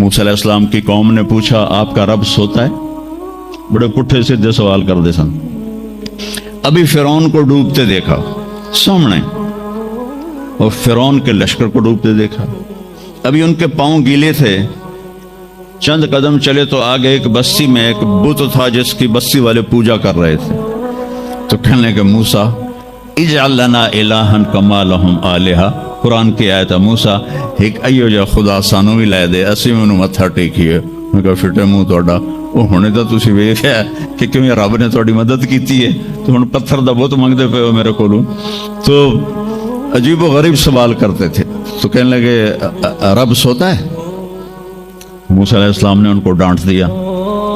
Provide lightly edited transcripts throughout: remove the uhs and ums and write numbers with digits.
موسیٰ علیہ السلام کی قوم نے پوچھا آپ کا رب سوتا ہے؟ بڑے پٹھے سیدھے سوال کر دے سن. ابھی فرعون کو ڈوبتے دیکھا سامنے، اور فرعون کے لشکر کو ڈوبتے دیکھا. ابھی ان کے پاؤں گیلے تھے، چند قدم چلے تو آگے ایک بستی میں ایک بت تھا جس کی بستی والے پوجا کر رہے تھے. تو کہنے لگے موسیٰ اجعل لنا الہا کما لہم آلہہ. قرآن کی آیت ہے موسیٰ ایک ایو جا خدا سانو بھی لے دے اسی میں انہوں متھا ٹیکیے. میں کہا فٹے منہ توڑا وہ ہونے تو تسی ویکھیا کہ کیوں رب نے تھوڑی مدد کیتی ہے تو ہن پتھر دا بت منگدے پے ہو میرے کولوں. تو عجیب و غریب سوال کرتے تھے. تو کہنے لگے رب سوتا ہے؟ موسیٰ علیہ السلام نے ان کو ڈانٹ دیا.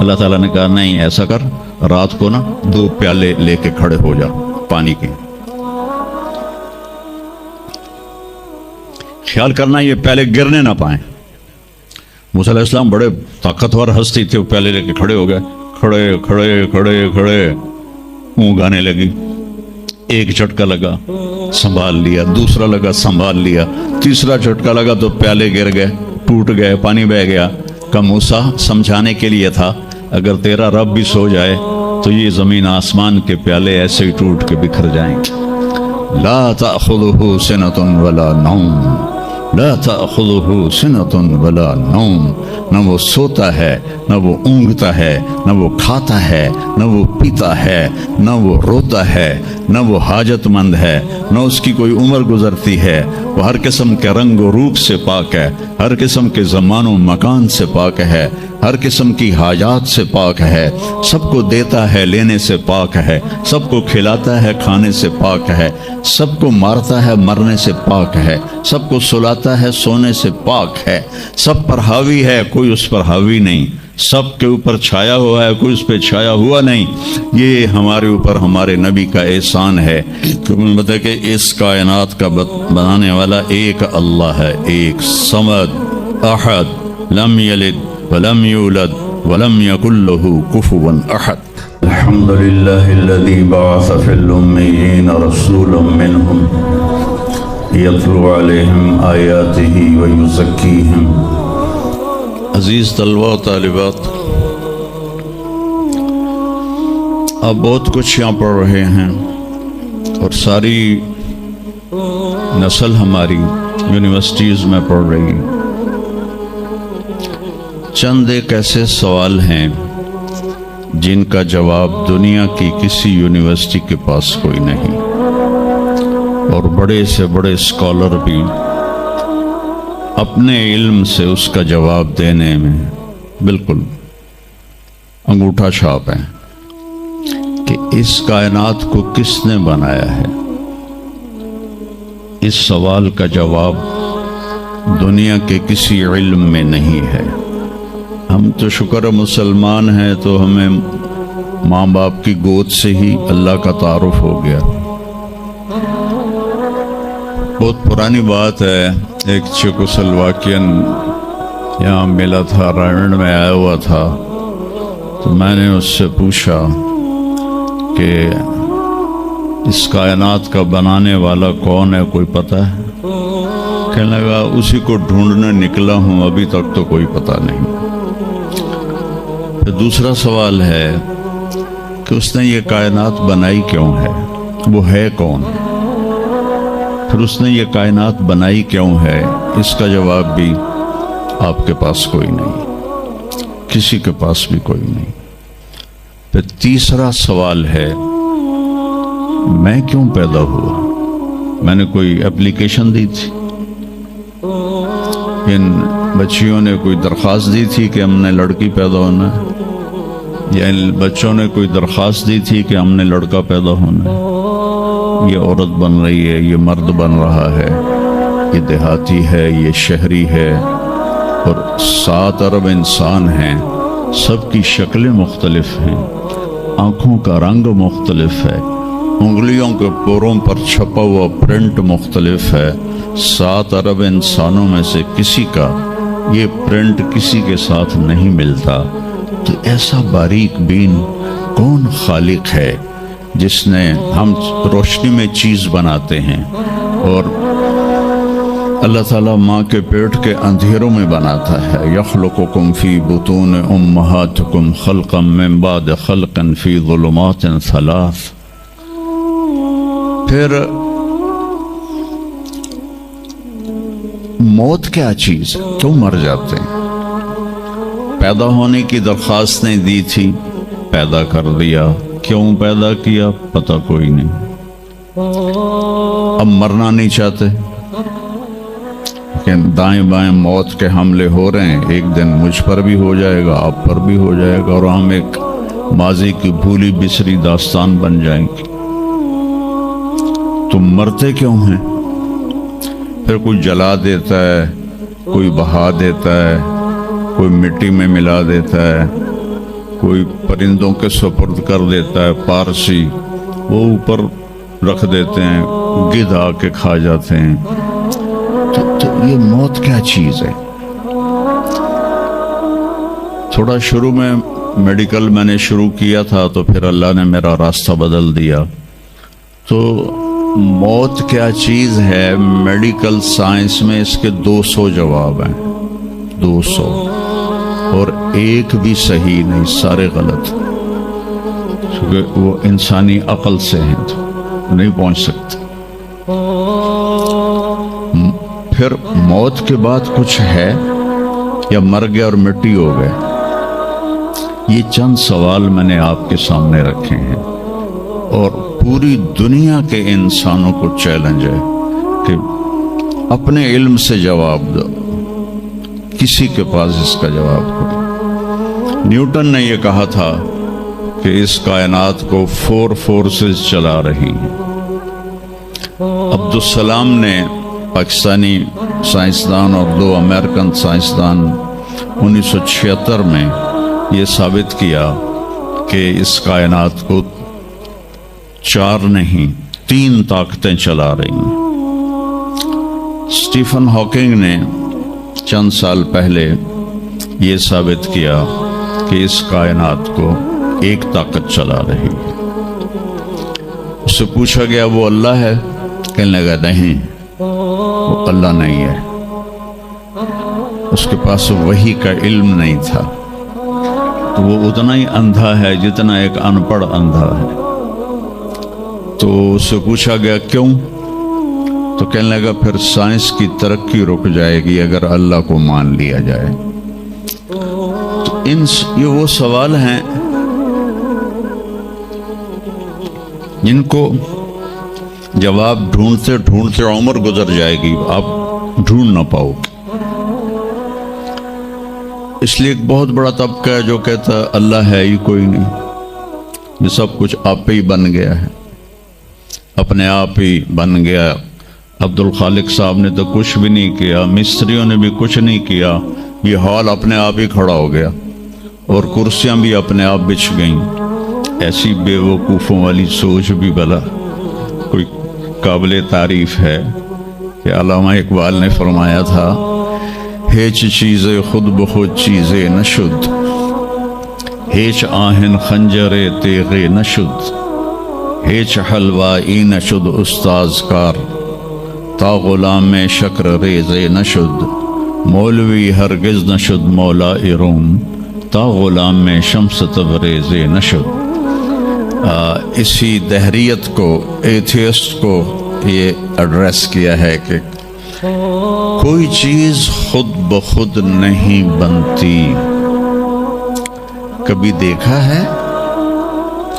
اللہ تعالیٰ نے کہا نہیں، ایسا کر رات کو نا 2 پیالے لے کے کھڑے ہو جا پانی کے. خیال کرنا یہ پیالے گرنے نہ پائیں. موسیٰ علیہ السلام بڑے طاقتور ہستی تھے، وہ پیالے لے کے کھڑے ہو گئے. کھڑے کھڑے کھڑے کھڑے اونگ آنے لگی. ایک جھٹکا لگا سنبھال لیا، دوسرا لگا سنبھال لیا، تیسرا جھٹکا لگا تو پیالے گر گئے، ٹوٹ گئے، پانی بہہ گیا. کہ موسیٰ سمجھانے کے لیے تھا اگر تیرا رب بھی سو جائے تو یہ زمین آسمان کے پیالے ایسے ہی ٹوٹ کے بکھر جائیں گے. لا تأخذہ سنۃ ولا نوم، لا تأخذہ سنۃ ولا نوم. نہ وہ سوتا ہے، نہ وہ اونگتا ہے، نہ وہ کھاتا ہے، نہ وہ پیتا ہے، نہ وہ روتا ہے، نہ وہ حاجت مند ہے، نہ اس کی کوئی عمر گزرتی ہے. وہ ہر قسم کے رنگ و روپ سے پاک ہے، ہر قسم کے زمان و مکان سے پاک ہے، ہر قسم کی حاجات سے پاک ہے. سب کو دیتا ہے، لینے سے پاک ہے، سب کو کھلاتا ہے، کھانے سے پاک ہے، سب کو مارتا ہے، مرنے سے پاک ہے، سب کو سلاتا ہے، سونے سے پاک ہے. سب پر حاوی ہے، کوئی اس پر حاوی نہیں. سب کے اوپر چھایا ہوا ہے، کوئی اس پہ چھایا ہوا نہیں. یہ ہمارے اوپر ہمارے نبی کا احسان ہے کہ انہوں نے بتایا کہ اس کائنات کا بنانے والا ایک اللہ ہے، ایک صمد احد لم یلد ولم یولد ولم یکن له کفوا احد. الحمد للہ الذی بعث فی الامیین رسولا منہم یتلو علیہم آیاتہ ویزکیہم. عزیز طلبہ و طالبات، آپ بہت کچھ یہاں پڑھ رہے ہیں اور ساری نسل ہماری یونیورسٹیز میں پڑھ رہی. چند ایک ایسے سوال ہیں جن کا جواب دنیا کی کسی یونیورسٹی کے پاس کوئی نہیں، اور بڑے سے بڑے اسکالر بھی اپنے علم سے اس کا جواب دینے میں بالکل انگوٹھا چھاپ ہیں کہ اس کائنات کو کس نے بنایا ہے. اس سوال کا جواب دنیا کے کسی علم میں نہیں ہے. ہم تو شکر مسلمان ہیں تو ہمیں ماں باپ کی گود سے ہی اللہ کا تعارف ہو گیا. بہت پرانی بات ہے، ایک چیکوسلواکین یہاں ملا تھا، رائنڈ میں آیا ہوا تھا. تو میں نے اس سے پوچھا کہ اس کائنات کا بنانے والا کون ہے، کوئی پتہ ہے؟ کہنے لگا اسی کو ڈھونڈنے نکلا ہوں، ابھی تک تو کوئی پتہ نہیں. پھر دوسرا سوال ہے کہ اس نے یہ کائنات بنائی کیوں ہے، وہ ہے کون؟ پھر اس نے یہ کائنات بنائی کیوں ہے، اس کا جواب بھی آپ کے پاس کوئی نہیں، کسی کے پاس بھی کوئی نہیں. پھر تیسرا سوال ہے میں کیوں پیدا ہوا؟ میں نے کوئی اپلیکیشن دی تھی؟ ان بچیوں نے کوئی درخواست دی تھی کہ ہم نے لڑکی پیدا ہونا ہے؟ یا ان بچوں نے کوئی درخواست دی تھی کہ ہم نے لڑکا پیدا ہونا ہے؟ یہ عورت بن رہی ہے، یہ مرد بن رہا ہے، یہ دیہاتی ہے، یہ شہری ہے، اور 7 ارب انسان ہیں. سب کی شکلیں مختلف ہیں، آنکھوں کا رنگ مختلف ہے، انگلیوں کے پوروں پر چھپا ہوا پرنٹ مختلف ہے. 7 ارب انسانوں میں سے کسی کا یہ پرنٹ کسی کے ساتھ نہیں ملتا. تو ایسا باریک بین کون خالق ہے جس نے، ہم روشنی میں چیز بناتے ہیں اور اللہ تعالیٰ ماں کے پیٹ کے اندھیروں میں بناتا ہے. یخلقکم فی بطون امہاتکم خلقا من بعد خلق فی ظلمات ثلاث. پھر موت کیا چیز ہے؟ کیوں مر جاتے ہیں؟ پیدا ہونے کی درخواست نہیں دی تھی، پیدا کر دیا. کیوں پیدا کیا پتہ کوئی نہیں. اب مرنا نہیں چاہتے، لیکن دائیں بائیں موت کے حملے ہو رہے ہیں. ایک دن مجھ پر بھی ہو جائے گا، آپ پر بھی ہو جائے گا، اور ہم ایک ماضی کی بھولی بسری داستان بن جائیں گے. تم مرتے کیوں ہیں؟ پھر کوئی جلا دیتا ہے، کوئی بہا دیتا ہے، کوئی مٹی میں ملا دیتا ہے، کوئی پرندوں کے سپرد کر دیتا ہے. پارسی وہ اوپر رکھ دیتے ہیں، گدھ آ کے کھا جاتے ہیں. تو یہ موت کیا چیز ہے؟ تھوڑا شروع میں میڈیکل میں نے شروع کیا تھا، تو پھر اللہ نے میرا راستہ بدل دیا. تو موت کیا چیز ہے، میڈیکل سائنس میں اس کے 200 جواب ہیں. 200 اور ایک بھی صحیح نہیں، سارے غلط، کیونکہ وہ انسانی عقل سے ہیں تو نہیں پہنچ سکتے. پھر موت کے بعد کچھ ہے یا مر گیا اور مٹی ہو گئے؟ یہ چند سوال میں نے آپ کے سامنے رکھے ہیں، اور پوری دنیا کے انسانوں کو چیلنج ہے کہ اپنے علم سے جواب دو. کسی کے پاس اس کا جواب کوئی. نیوٹن نے یہ کہا تھا کہ اس کائنات کو 4 فورسز چلا رہی ہیں. عبدالسلام نے، پاکستانی سائنسدان اور 2 امریکن سائنسدان، 1976 میں یہ ثابت کیا کہ اس کائنات کو 4 نہیں 3 طاقتیں چلا رہی ہیں. اسٹیفن ہاکنگ نے چند سال پہلے یہ ثابت کیا کہ اس کائنات کو ایک طاقت چلا رہی ہے. اس سے پوچھا گیا وہ اللہ ہے؟ کہنے لگا نہیں، وہ اللہ نہیں ہے. اس کے پاس وحی کا علم نہیں تھا، تو وہ اتنا ہی اندھا ہے جتنا ایک ان پڑھ اندھا ہے. تو اس سے پوچھا گیا کیوں؟ تو کہنے لگا پھر سائنس کی ترقی رک جائے گی اگر اللہ کو مان لیا جائے. تو یہ وہ سوال ہیں جن کو جواب ڈھونڈتے ڈھونڈتے عمر گزر جائے گی، آپ ڈھونڈ نہ پاؤ گے. اس لیے ایک بہت بڑا طبقہ ہے جو کہتا ہے اللہ ہے ہی کوئی نہیں، یہ سب کچھ آپ ہی بن گیا ہے، اپنے آپ ہی بن گیا. عبد الخالق صاحب نے تو کچھ بھی نہیں کیا، مستریوں نے بھی کچھ نہیں کیا، یہ ہال اپنے آپ ہی کھڑا ہو گیا اور کرسیاں بھی اپنے آپ بچھ گئیں. ایسی بے وقوفوں والی سوچ بھی بلا کوئی قابل تعریف ہے کہ علامہ اقبال نے فرمایا تھا ہیچ چیزیں خود بخود چیزیں نشد، ہیچ آہن خنجر تیغے نشد، ہیچ حلوائی نشد استاذ کار، تا غلام میں شکر ریزے نشد، مولوی ہرگز نشد مولا روم، تا غلام میں شمس تبریزے نشد. اسی دہریت کو، ایتھیسٹ کو یہ ایڈریس کیا ہے کہ کوئی چیز خود بخود نہیں بنتی. کبھی دیکھا ہے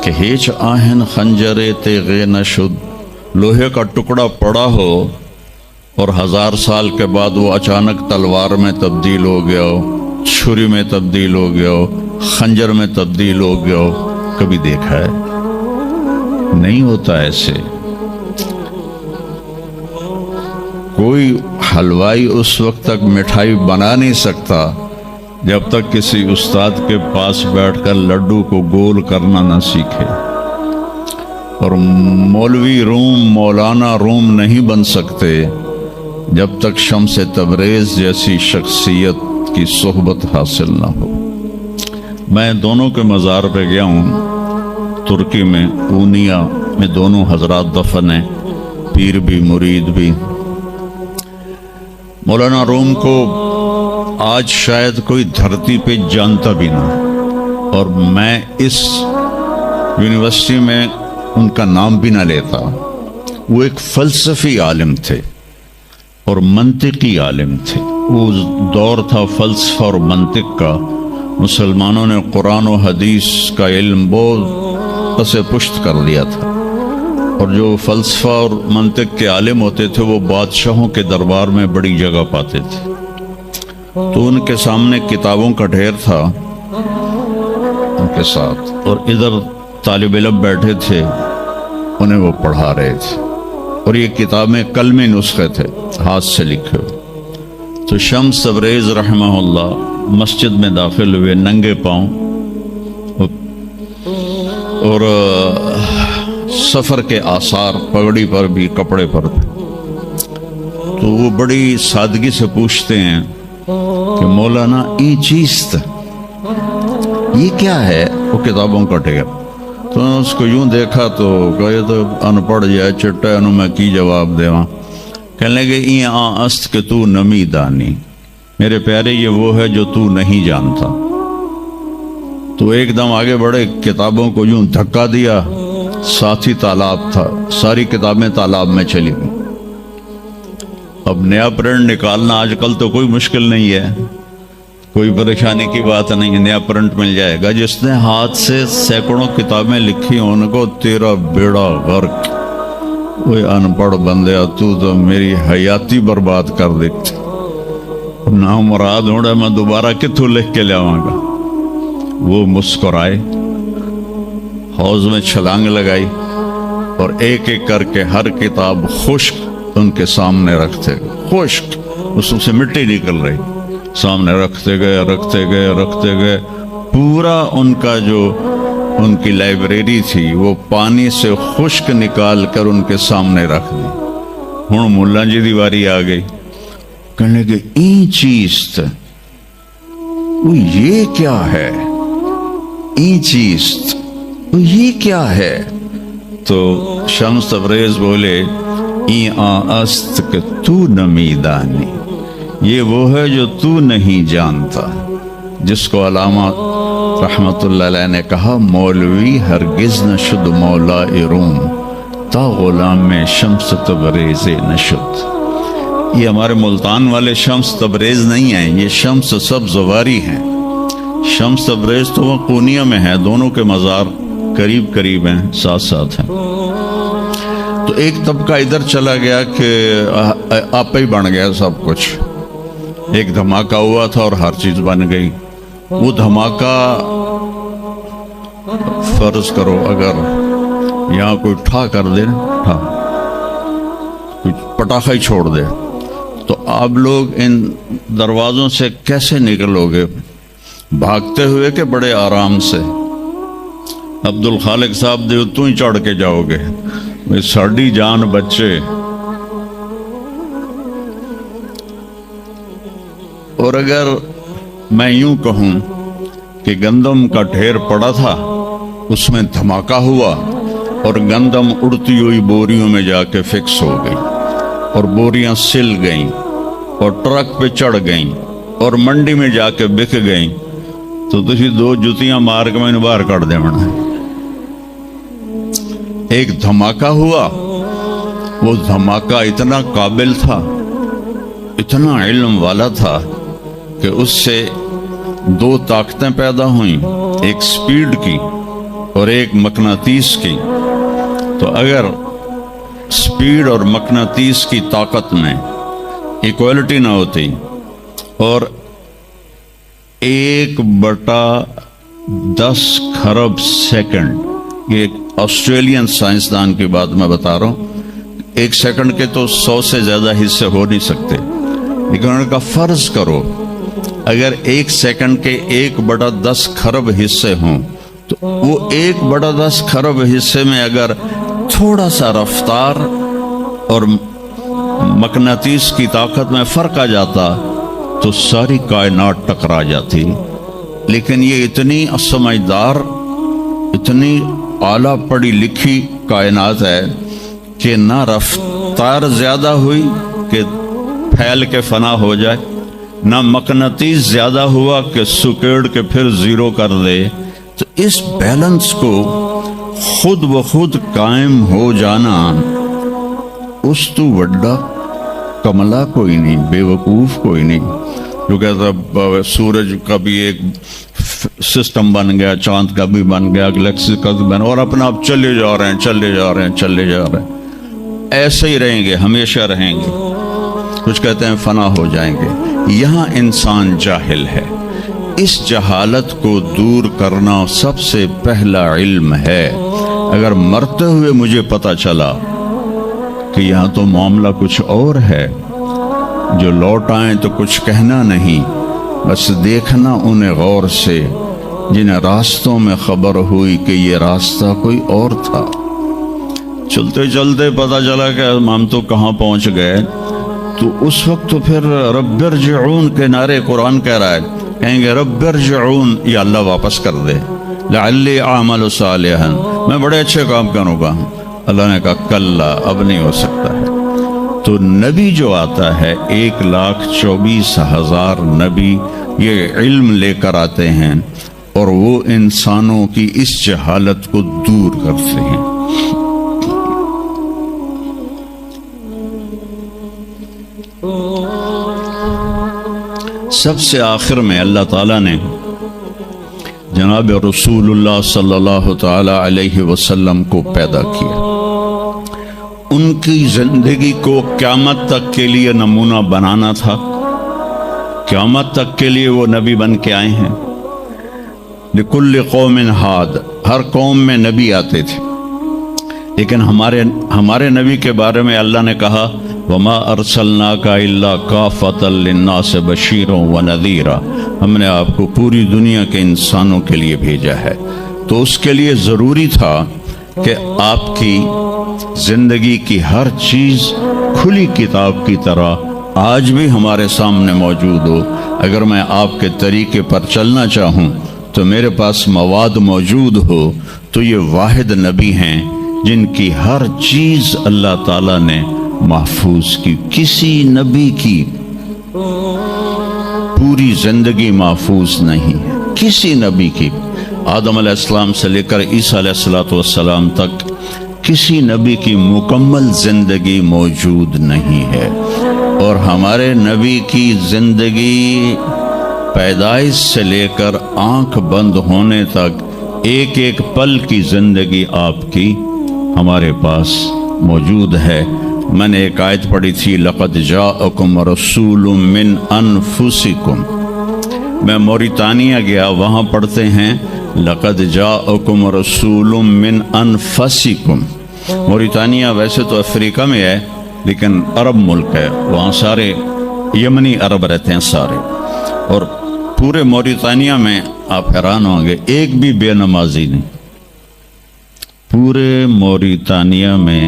کہ ہیچ آہن خنجر تیغے نشد، لوہے کا ٹکڑا پڑا ہو اور 1000 سال کے بعد وہ اچانک تلوار میں تبدیل ہو گیا ہو، چھری میں تبدیل ہو گیا ہو، خنجر میں تبدیل ہو گیا ہو؟ کبھی دیکھا ہے؟ نہیں ہوتا ایسے. کوئی حلوائی اس وقت تک مٹھائی بنا نہیں سکتا جب تک کسی استاد کے پاس بیٹھ کر لڈو کو گول کرنا نہ سیکھے. اور مولوی روم، مولانا روم نہیں بن سکتے جب تک شمس تبریز جیسی شخصیت کی صحبت حاصل نہ ہو. میں دونوں کے مزار پہ گیا ہوں، ترکی میں اونیا میں دونوں حضرات دفن ہیں، پیر بھی مرید بھی. مولانا روم کو آج شاید کوئی دھرتی پہ جانتا بھی نہ، اور میں اس یونیورسٹی میں ان کا نام بھی نہ لیتا۔ وہ ایک فلسفی عالم تھے اور منطقی عالم تھے۔ وہ دور تھا فلسفہ اور منطق کا، مسلمانوں نے قرآن و حدیث کا علم بہت پس پشت کر لیا تھا، اور جو فلسفہ اور منطق کے عالم ہوتے تھے وہ بادشاہوں کے دربار میں بڑی جگہ پاتے تھے۔ تو ان کے سامنے کتابوں کا ڈھیر تھا ان کے ساتھ، اور ادھر طالب علم بیٹھے تھے، انہیں وہ پڑھا رہے تھے، اور یہ کتابیں قلمی نسخے تھے، ہاتھ سے لکھے ہوئے۔ تو شمس تبریز رحمہ اللہ مسجد میں داخل ہوئے ننگے پاؤں، اور سفر کے آثار پگڑی پر بھی، کپڑے پر بھی۔ تو وہ بڑی سادگی سے پوچھتے ہیں کہ مولانا یہ چیز یہ کیا ہے؟ وہ کتابوں کا ڈھیر۔ تو نے اس کو یوں دیکھا تو کہے تو ان پڑھ جائے چٹا انہوں میں کی جواب دے وہاں، کہنے لگے این است کہ تو نمی دانی، میرے پیارے یہ وہ ہے جو تو نہیں جانتا۔ تو ایک دم آگے بڑھے، کتابوں کو یوں دھکا دیا، ساتھ ہی تالاب تھا، ساری کتابیں تالاب میں چلی گئی۔ اب نیا پرنٹ نکالنا آج کل تو کوئی مشکل نہیں ہے، کوئی پریشانی کی بات نہیں ہے، نیا پرنٹ مل جائے گا۔ جس نے ہاتھ سے سینکڑوں کتابیں لکھی ان کو تیرا بیڑا غرق، وہ ان پڑھ بندیا تو میری حیاتی برباد کر دیتی، نامراد ہوڑا میں دوبارہ کتوں لکھ کے لیاواں گا۔ وہ مسکرائے، حوض میں چھلانگ لگائی، اور ایک ایک کر کے ہر کتاب خشک ان کے سامنے رکھتے گئے، خشک، اس سے مٹی نکل رہی، سامنے رکھتے گئے رکھتے گئے رکھتے گئے، پورا ان کا جو ان کی لائبریری تھی وہ پانی سے خشک نکال کر ان کے سامنے رکھ دی۔ ہوں ملا جی دی واری آ گئی، کہنے لگے این چیز وہ یہ کیا ہے؟ این چیز وہ یہ کیا ہے؟ تو شمس تبریز بولے این است کہ تو نمی دانی، یہ وہ ہے جو تو نہیں جانتا، جس کو علامہ رحمت اللہ علیہ نے کہا مولوی ہرگز نہ شد مولا روم تا غلام میں شمس تبریز نشد۔ یہ ہمارے ملتان والے شمس تبریز نہیں ہیں، یہ شمس سبزواری ہیں۔ شمس تبریز تو وہ قونیہ میں ہے، دونوں کے مزار قریب قریب ہیں، ساتھ ساتھ ہیں۔ تو ایک طبقہ ادھر چلا گیا کہ آپ ہی بن گیا سب کچھ، ایک دھماکہ ہوا تھا اور ہر چیز بن گئی۔ وہ دھماکہ فرض کرو اگر یہاں کوئی ٹھا کر دے، کوئی پٹاخہ ہی چھوڑ دے، تو آپ لوگ ان دروازوں سے کیسے نکلو گے؟ بھاگتے ہوئے کہ بڑے آرام سے؟ عبد الخالق صاحب دے تو ہی چڑھ کے جاؤ گے، ساڑی جان بچے۔ اور اگر میں یوں کہوں کہ گندم کا ڈھیر پڑا تھا، اس میں دھماکہ ہوا اور گندم اڑتی ہوئی بوریوں میں جا کے فکس ہو گئی، اور بوریاں سل گئیں اور ٹرک پہ چڑھ گئیں اور منڈی میں جا کے بک گئیں، تو تسی دو جتیاں مار کے میں باہر کر دے منا۔ ایک دھماکہ ہوا، وہ دھماکہ اتنا قابل تھا، اتنا علم والا تھا کہ اس سے دو طاقتیں پیدا ہوئیں، ایک سپیڈ کی اور ایک مقناطیس کی۔ تو اگر سپیڈ اور مقناطیس کی طاقت میں ایکوالٹی نہ ہوتی اور 1/10 خرب سیکنڈ، یہ آسٹریلین سائنسدان کی بات میں بتا رہا ہوں، ایک سیکنڈ کے تو 100 سے زیادہ حصے ہو نہیں سکتے، لیکن انہوں نے کہا فرض کرو اگر 1 سیکنڈ کے 1/10 خرب حصے ہوں، تو وہ 1/10 خرب حصے میں اگر تھوڑا سا رفتار اور مقناطیس کی طاقت میں فرق آ جاتا تو ساری کائنات ٹکرا جاتی۔ لیکن یہ اتنی سمجھدار، اتنی اعلیٰ پڑھی لکھی کائنات ہے کہ نہ رفتار زیادہ ہوئی کہ پھیل کے فنا ہو جائے، نہ مقناطیس زیادہ ہوا کہ سکیڑ کے پھر زیرو کر دے۔ تو اس بیلنس کو خود بخود قائم ہو جانا، اس تو وڈا کملا کوئی نہیں، بے وقوف کوئی نہیں جو کہتا سورج کا بھی ایک سسٹم بن گیا، چاند کا بھی بن گیا، گلیکسی کا بھی بن گیا، اور اپنا آپ چلے جا رہے ہیں چلے جا رہے ہیں چلے جا رہے ہیں، ایسے ہی رہیں گے، ہمیشہ رہیں گے۔ کچھ کہتے ہیں فنا ہو جائیں گے۔ یہاں انسان جاہل ہے، اس جہالت کو دور کرنا سب سے پہلا علم ہے۔ اگر مرتے ہوئے مجھے پتا چلا کہ یہاں تو معاملہ کچھ اور ہے، جو لوٹ آئیں تو کچھ کہنا نہیں، بس دیکھنا انہیں غور سے جنہیں راستوں میں خبر ہوئی کہ یہ راستہ کوئی اور تھا۔ چلتے چلتے پتہ چلا کہ ہم تو کہاں پہنچ گئے، تو اس وقت تو پھر رب ارجعون کے نعرے قرآن کہہ رہا ہے، کہیں گے رب ارجعون، یا اللہ واپس کر دے، لعلی اعمل صالحا، میں بڑے اچھے کام کروں گا۔ اللہ نے کہا کلا، اب نہیں ہو سکتا ہے۔ تو نبی جو آتا ہے 1,24,000 نبی یہ علم لے کر آتے ہیں، اور وہ انسانوں کی اس جہالت کو دور کرتے ہیں۔ سب سے آخر میں اللہ تعالیٰ نے جناب رسول اللہ صلی اللہ تعالی علیہ وسلم کو پیدا کیا، ان کی زندگی کو قیامت تک کے لیے نمونہ بنانا تھا۔ قیامت تک کے لیے وہ نبی بن کے آئے ہیں۔ لکل قوم ہاد، ہر قوم میں نبی آتے تھے، لیکن ہمارے نبی کے بارے میں اللہ نے کہا وما ارسلناک الا کافۃ للناس بشیرا ونذیرا، ہم نے آپ کو پوری دنیا کے انسانوں کے لیے بھیجا ہے۔ تو اس کے لیے ضروری تھا کہ آپ کی زندگی کی ہر چیز کھلی کتاب کی طرح آج بھی ہمارے سامنے موجود ہو۔ اگر میں آپ کے طریقے پر چلنا چاہوں تو میرے پاس مواد موجود ہو، تو یہ واحد نبی ہیں جن کی ہر چیز اللہ تعالیٰ نے محفوظ کی۔ کسی نبی کی پوری زندگی محفوظ نہیں ہے، کسی نبی کی، آدم علیہ السلام سے لے کر عیسیٰ علیہ السلام تک کسی نبی کی مکمل زندگی موجود نہیں ہے۔ اور ہمارے نبی کی زندگی پیدائش سے لے کر آنکھ بند ہونے تک ایک ایک پل کی زندگی آپ کی ہمارے پاس موجود ہے۔ میں نے ایک آیت پڑھی تھی لقد جاءکم رسول من انفسکم، میں موریتانیہ گیا، وہاں پڑھتے ہیں لقد جاءکم رسول من انفسکم۔ موریتانیہ ویسے تو افریقہ میں ہے لیکن عرب ملک ہے، وہاں سارے یمنی عرب رہتے ہیں سارے، اور پورے موریتانیہ میں آپ حیران ہوں گے ایک بھی بے نمازی نہیں، پورے موریتانیہ میں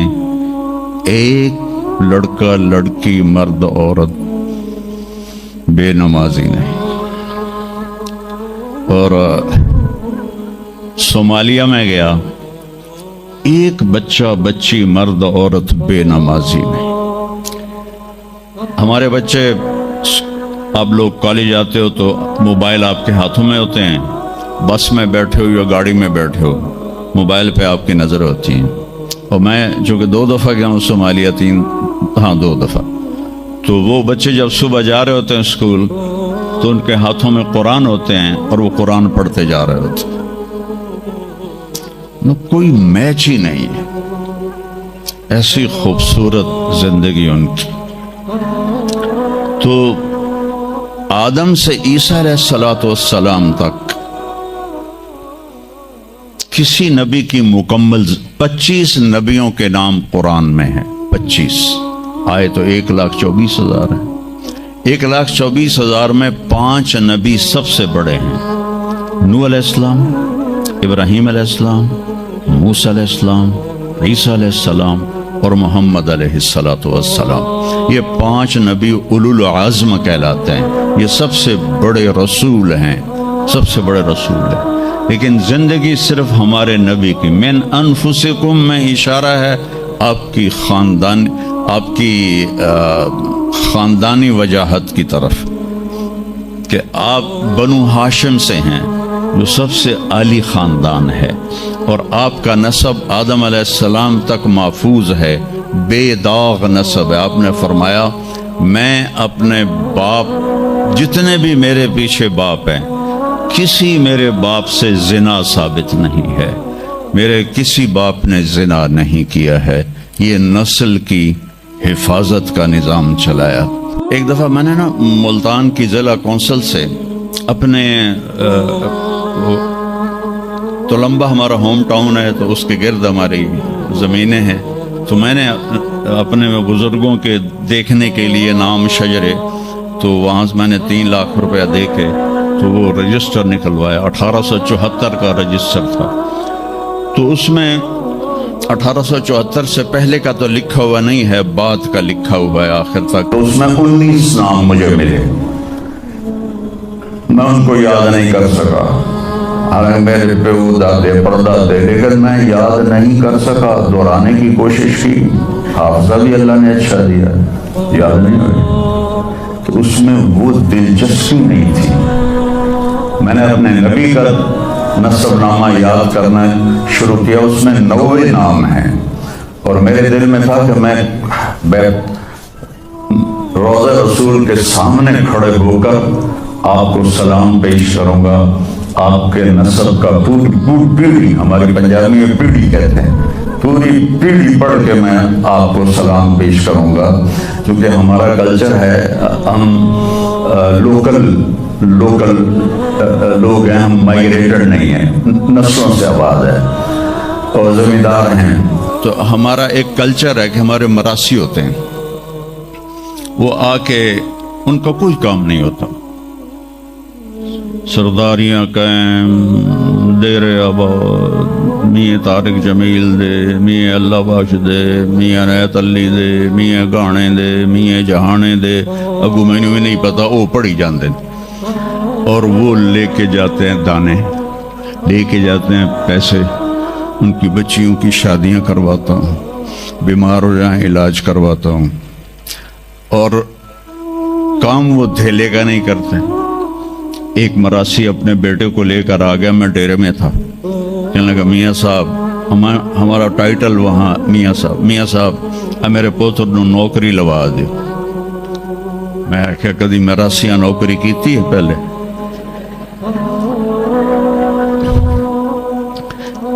ایک لڑکا لڑکی مرد عورت بے نمازی نہیں۔ اور صومالیہ میں گیا، ایک بچہ بچی مرد عورت بے نمازی نہیں۔ ہمارے بچے، آپ لوگ کالج آتے ہو تو موبائل آپ کے ہاتھوں میں ہوتے ہیں، بس میں بیٹھے ہو یا گاڑی میں بیٹھے ہو، موبائل پہ آپ کی نظر ہوتی ہیں۔ اور میں جو کہ 2 دفعہ گیا ہوں صومالیہ، 2 دفعہ، تو وہ بچے جب صبح جا رہے ہوتے ہیں اسکول تو ان کے ہاتھوں میں قرآن ہوتے ہیں اور وہ قرآن پڑھتے جا رہے ہوتے ہیں، کوئی میچ ہی نہیں ہے، ایسی خوبصورت زندگی ان کی۔ تو آدم سے عیسیٰ علیہ السلام تک کسی نبی کی مکمل 25 نبیوں کے نام قرآن میں ہیں، 25 آئے تو 1,24,000 ہیں۔ 1,24,000 میں 5 نبی سب سے بڑے ہیں، نوح علیہ السلام، ابراہیم علیہ السلام، موسیٰ علیہ السلام، عیسیٰ علیہ السلام اور محمد علیہ السلام۔ یہ 5 نبی اولو العزم کہلاتے ہیں، یہ سب سے بڑے رسول ہیں، سب سے بڑے رسول ہیں۔ لیکن زندگی صرف ہمارے نبی کی، من انفسکم میں اشارہ ہے آپ کی خاندان، آپ کی خاندانی وجاہت کی طرف کہ آپ بنو ہاشم سے ہیں جو سب سے عالی خاندان ہے، اور آپ کا نسب آدم علیہ السلام تک محفوظ ہے، بے داغ نسب ہے۔ آپ نے فرمایا میں اپنے باپ، جتنے بھی میرے پیچھے باپ ہیں، کسی میرے باپ سے زنا ثابت نہیں ہے، میرے کسی باپ نے زنا نہیں کیا ہے۔ یہ نسل کی حفاظت کا نظام چلایا۔ ایک دفعہ میں نے نا ملتان کی ضلع کونسل سے اپنے تلمبہ ہمارا ہوم ٹاؤن ہے، تو اس کے گرد ہماری زمینیں ہیں، تو میں نے اپنے بزرگوں کے دیکھنے کے لیے نام شجرے، تو وہاں سے میں نے 3 لاکھ روپیہ دے کے تو وہ رجسٹر نکلوایا۔ 1874 کا رجسٹر تھا، تو اس میں 1874 سے پہلے کا تو لکھا ہوا نہیں ہے، بعد کا لکھا ہوا ہے آخر تک۔ تو اس میں 19 نام مجھے ملے، میں ان کو یاد نہیں کر سکا، حالانکہ میرے پیو دادے پردادے، لیکن میں یاد نہیں کر سکا۔ دہرانے کی کوشش کی، حافظہ بھی اللہ نے اچھا دیا، یاد نہیں ہوئی۔ تو اس میں وہ دلچسپی نہیں تھی۔ میں نے اپنے نبی کا نسب نامہ یاد کرنا شروع کیا، اس میں 90 نام ہیں، اور میرے دل میں تھا کہ میں روضہ رسول کے سامنے کھڑے ہو کر آپ کو سلام پیش کروں گا۔ آپ کے نسب کا پوری پیڑھی، ہماری پنجابی میں پیڑھی کہتے ہیں، پوری پیڑھی پڑھ کے میں آپ کو سلام پیش کروں گا، کیونکہ ہمارا کلچر ہے، ہم لوکل لوگ ہیں، ہم مائگریٹڈ نہیں ہیں، نسلوں سے آباد ہے اور زمیندار ہیں۔ تو ہمارا ایک کلچر ہے کہ ہمارے مراسی ہوتے ہیں، وہ آ کے ان کا کوئی کام نہیں ہوتا، سرداریاں قائم، دیر آباد، میاں طارق جمیل دے، میاں اللہ بخش دے، میاں عنایت علی دے، میاں گانے دے، میاں جہانے دے، اگو میں بھی نہیں پتا، وہ پڑھی جاندے، اور وہ لے کے جاتے ہیں دانے، لے کے جاتے ہیں پیسے، ان کی بچیوں کی شادیاں کرواتا ہوں، بیمار ہو جائیں علاج کرواتا ہوں، اور کام وہ دھیلے کا نہیں کرتے۔ ایک مراسی اپنے بیٹے کو لے کر آ گیا، میں ڈیرے میں تھا، کہنے لگا میاں صاحب ہمارا ٹائٹل وہاں میاں صاحب میرے پوتر نو نوکری لوا دے۔ میں کیا کدی مراسیاں نوکری کیتی ہے پہلے؟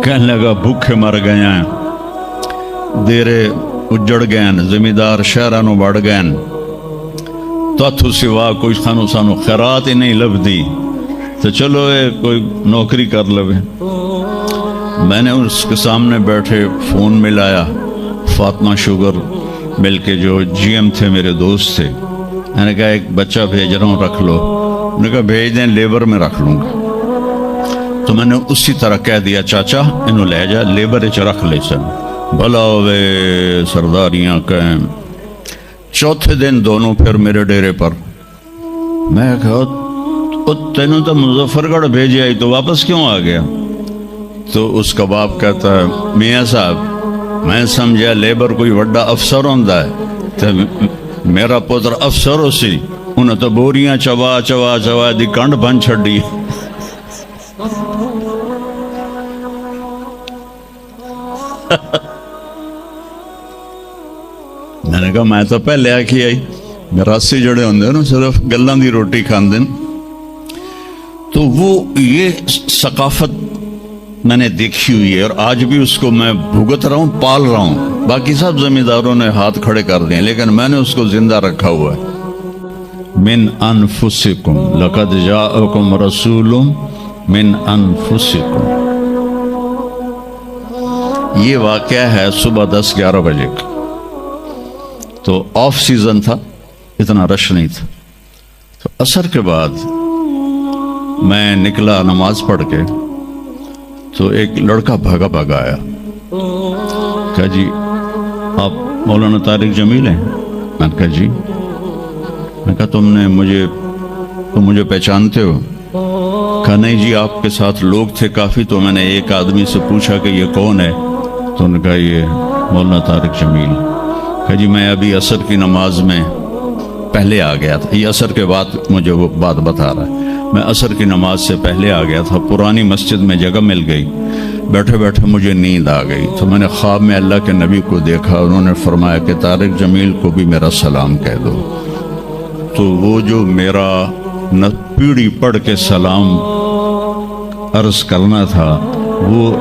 کہنے لگا بھوکے مر گئے ہیں، دیرے اجڑ گئے ہیں، زمیندار شہرانو بڑھ گئے ہیں، تو سوا کوئی خانو سانو خیرات ہی نہیں لب دی، تو چلو کوئی نوکری کر لوے۔ میں نے اس کے سامنے بیٹھے فون ملایا، فاطمہ شوگر مل کے جو جی ایم تھے میرے دوست تھے، میں نے کہا ایک بچہ بھیج رہا ہوں رکھ لو، انہوں نے کہا بھیج دیں، لیبر میں رکھ لوں گا۔ تو میں نے اسی طرح کہہ دیا چاچا انہوں لے جا، لیبر اچ رکھ لے سن، بھلا ہوئے سرداریاں قائم۔ چوتھے دن دونوں پھر میرے ڈیرے پر، میں کہا تینوں تو مظفر گڑھ بھیجے آئی تو واپس کیوں آ گیا؟ تو اس کا باپ کہتا ہے میاں صاحب میں سمجھا لیبر کوئی وڈا افسر ہوندہ ہے، تو میرا پتر افسر ہو سی، انہیں تو بوریاں چوا چوا چوا دی کنڈ بن چھڑی۔ میں نے کہا میں تو پہلے آکھی آئی، مراسی جڑے ہوندے نا صرف گلاں دی روٹی کھاندے۔ تو وہ یہ ثقافت میں نے دیکھی ہوئی ہے، اور آج بھی اس کو میں بھگت رہا ہوں، پال رہا ہوں۔ باقی سب زمینداروں نے ہاتھ کھڑے کر دیں، لیکن میں نے اس کو زندہ رکھا ہوا ہے۔ من انفسکم لقد جاءکم رسول من انفسکم۔ یہ واقعہ ہے صبح 10-11 بجے کا، تو آف سیزن تھا، اتنا رش نہیں تھا۔ تو عصر کے بعد میں نکلا نماز پڑھ کے، تو ایک لڑکا بھاگا بھاگا آیا، کہا جی آپ مولانا طارق جمیل ہیں؟ میں نے کہا جی۔ میں کہا تم مجھے پہچانتے ہو؟ کہا نہیں جی آپ کے ساتھ لوگ تھے کافی، تو میں نے ایک آدمی سے پوچھا کہ یہ کون ہے، تو انہوں نے کہا یہ مولانا طارق جمیل۔ کہا جی میں ابھی عصر کی نماز میں پہلے آ گیا تھا. یہ عصر کے بعد مجھے وہ بات بتا رہا ہے. میں عصر کی نماز سے پہلے آ گیا تھا. پرانی مسجد میں جگہ مل گئی. بیٹھے بیٹھے مجھے نیند آ گئی تو میں نے خواب میں اللہ کے نبی کو دیکھا. انہوں نے فرمایا کہ طارق جمیل کو بھی میرا سلام کہہ دو. تو وہ جو میرا پیڑھی پڑھ کے سلام عرض کرنا تھا وہ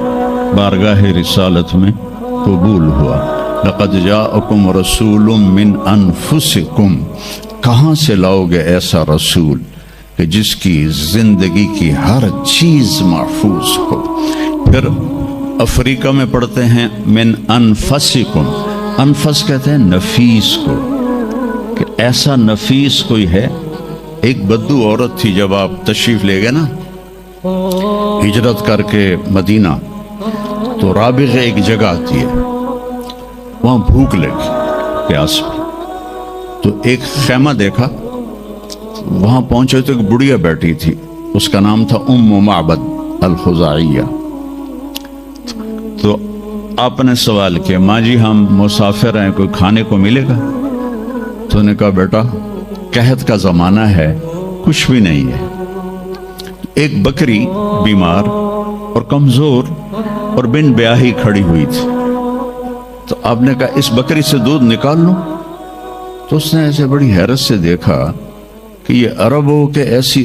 بارگاہ رسالت میں قبول ہوا. لقد جاءکم رسول من انفسکم. کہاں سے لاؤ گے ایسا رسول کہ جس کی زندگی کی ہر چیز محفوظ ہو. پھر افریقہ میں پڑھتے ہیں من انفسکم. انفس کہتے ہیں نفیس کو, کہ ایسا نفیس کوئی ہے. ایک بدو عورت تھی, جب آپ تشریف لے گئے نا ہجرت کر کے مدینہ, تو رابغ ایک جگہ آتی ہے, وہاں بھوک لگی, پیاس پہ. تو ایک خیمہ دیکھا, وہاں پہنچے تو ایک بڑھیا بیٹھی تھی, اس کا نام تھا ام معبد الخزاعیہ. تو آپ نے سوال کیا, ماں جی ہم مسافر ہیں, کوئی کھانے کو ملے گا؟ تو انہوں نے کہا بیٹا قحط کا زمانہ ہے, کچھ بھی نہیں ہے. ایک بکری بیمار اور کمزور اور بن بیاہی کھڑی ہوئی تھی. تو آپ نے کہا اس بکری سے دودھ نکال لوں. تو اس نے ایسے بڑی حیرت سے دیکھا کہ یہ عرب ہو کہ ایسی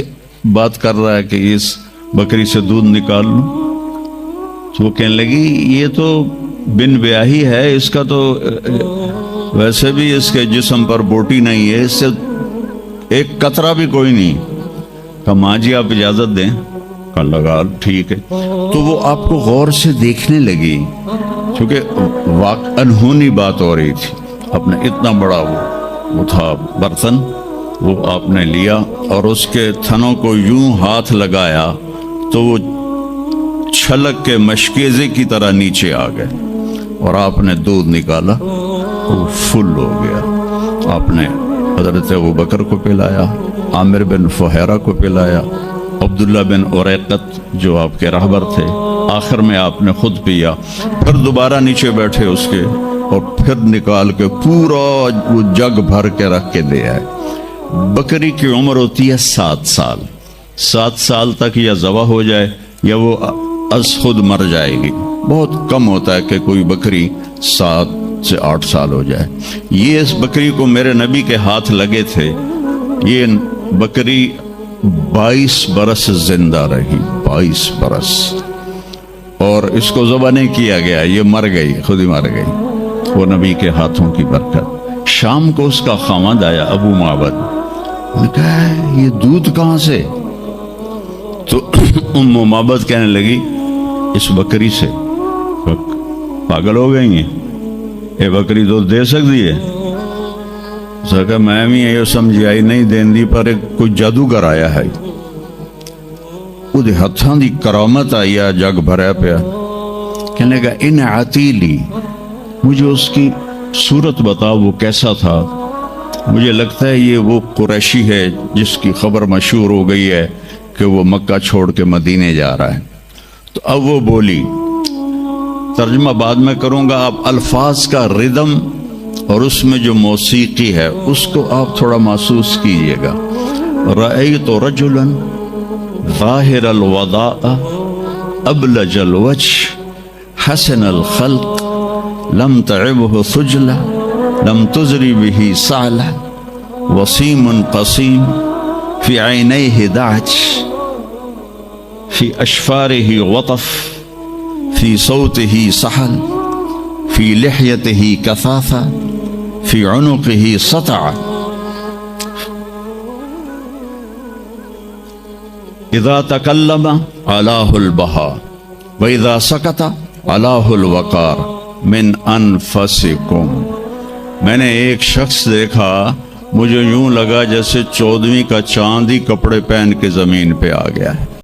بات کر رہا ہے کہ اس بکری سے دودھ نکال لوں. تو وہ کہنے لگی یہ تو بن بیاہی ہے, اس کا تو ویسے بھی اس کے جسم پر بوٹی نہیں ہے, اس سے ایک قطرہ بھی کوئی نہیں. کہا ماں جی آپ اجازت دیں. کہا لگا ٹھیک ہے. تو وہ آپ کو غور سے دیکھنے لگی, کیونکہ انہونی بات ہو رہی تھی. اپنے اتنا بڑا وہ تھا برتن, وہ آپ نے لیا اور اس کے تھنوں کو یوں ہاتھ لگایا تو وہ چھلک کے مشکیزے کی طرح نیچے آ گئے, اور آپ نے دودھ نکالا, وہ فل ہو گیا. آپ نے حضرت ابوبکر کو پلایا, عامر بن فہیرہ کو پلایا, عبداللہ بن اریقت جو آپ کے رہبر تھے, آخر میں آپ نے خود پیا. پھر دوبارہ نیچے بیٹھے اس کے, اور پھر نکال کے پورا وہ جگ بھر کے رکھ کے دے آئے. بکری کی عمر ہوتی ہے 7 سال. 7 سال تک یا ذبح ہو جائے یا وہ از خود مر جائے گی. بہت کم ہوتا ہے کہ کوئی بکری 7 سے 8 سال ہو جائے. یہ اس بکری کو میرے نبی کے ہاتھ لگے تھے. یہ بکری 22 برس زندہ رہی, 22 برس, اور اس کو ذبح نہیں کیا گیا, یہ مر گئی, خود ہی مر گئی, وہ نبی کے ہاتھوں کی برکت. شام کو اس کا خامد آیا ابو معبد, نے کہا یہ دودھ کہاں سے؟ تو ام معبد کہنے لگی اس بکری سے. پاگل ہو گئی ہیں, یہ بکری دودھ دے سکتی ہے؟ کہ میں بھی یہ سمجھ آئی نہیں دین دی, پر کوئی جادوگر آیا ہے, وہ ہاتھاں دی کرامت آئی, جگ بھریا پیا. کہنے لگا ان عتیلی, مجھے اس کی صورت بتا, وہ کیسا تھا؟ مجھے لگتا ہے یہ وہ قریشی ہے جس کی خبر مشہور ہو گئی ہے کہ وہ مکہ چھوڑ کے مدینے جا رہا ہے. تو اب وہ بولی, ترجمہ بعد میں کروں گا, آپ الفاظ کا ردم اور اس میں جو موسیقی ہے اس کو آپ تھوڑا محسوس کیجئے گا. رأیت رجلا ظاہر الوضاء ابلج الوجه حسن الخلق لم تعبه ثجلة لم تزری به سعلة وسیم قسیم في عینیه دعج في اشفاره وطف في صوته سحل في لحيته كثافة في عنقه سطع. اذا تكلم علاه البهاء واذا سكت علاه الوقار من انفسكم. میں نے ایک شخص دیکھا, مجھے یوں لگا جیسے 14ویں کا چاند ہی کپڑے پہن کے زمین پہ آ گیا ہے.